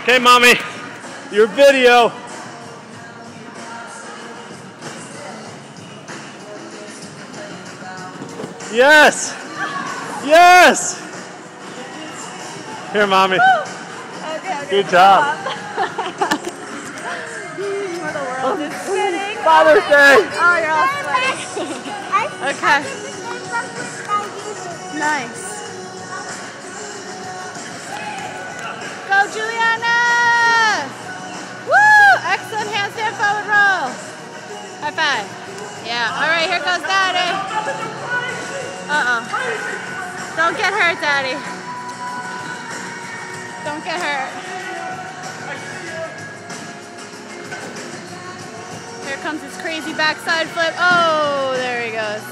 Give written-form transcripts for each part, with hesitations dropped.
Okay, mommy, your video. Yes! Yes! Here, mommy. Okay, good job. The world is spinning. Father's Day. Oh, you're all sweaty. Okay. Nice. Go, Juliana! Woo! Excellent handstand forward roll. High five. Yeah. All right, here goes Daddy. Don't get hurt, Daddy. Don't get hurt. Here comes his crazy backside flip. Oh, there he goes.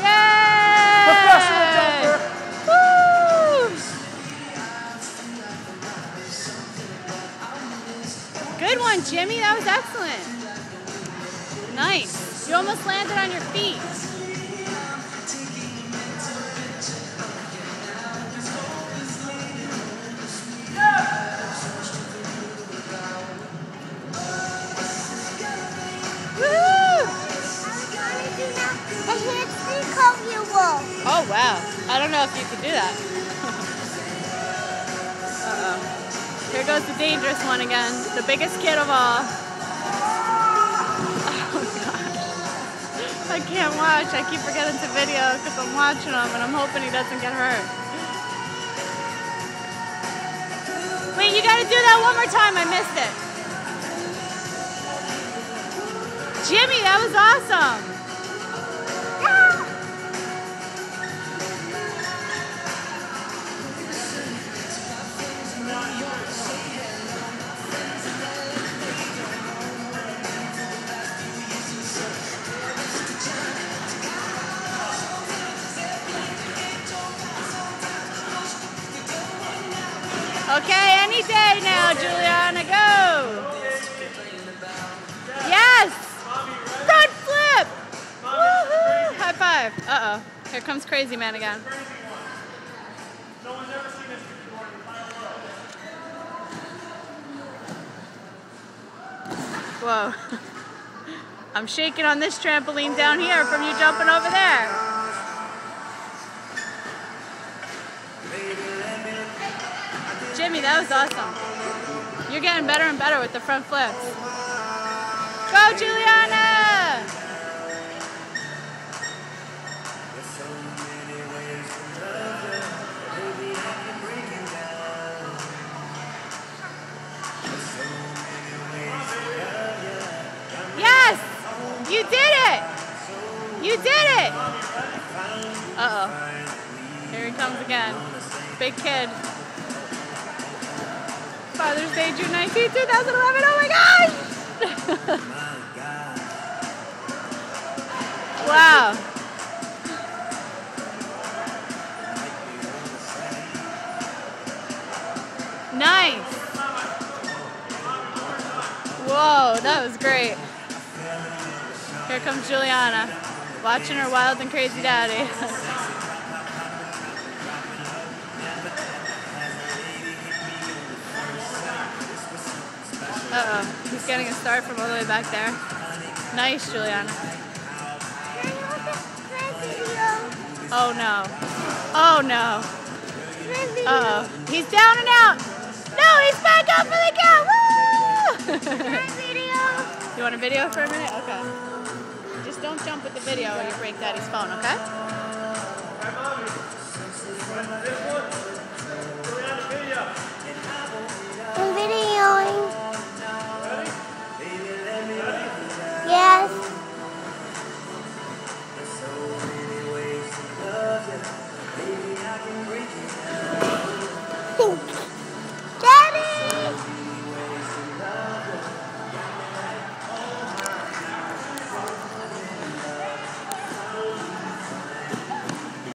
Yay! Professional jumper. Woo! Good one, Jimmy. That was excellent. Nice. You almost landed on your feet. Oh wow, I don't know if you could do that. Here goes the dangerous one again, the biggest kid of all. Oh god, I can't watch, I keep forgetting to video because I'm watching him and I'm hoping he doesn't get hurt. Wait, you gotta do that one more time, I missed it. Jimmy, that was awesome. Okay, any day now, Juliana, go! Yes! Front flip! Woohoo! High five. Uh-oh. Here comes Crazy Man again. Whoa. I'm shaking on this trampoline down here from you jumping over there. Jimmy, that was awesome. You're getting better and better with the front flips. Go, Juliana! Yes! You did it! You did it! Uh-oh. Here he comes again. Big kid. Father's Day, June 19, 2011. Oh my gosh! Wow. Nice. Whoa, that was great. Here comes Juliana, watching her wild and crazy daddy. Uh-oh, he's getting a start from all the way back there. Nice, Juliana. Oh no. Oh no. Uh-oh. He's down and out. No, he's back up for the count. Woo! You want a video for a minute? Okay. Just don't jump with the video or you break Daddy's phone, okay?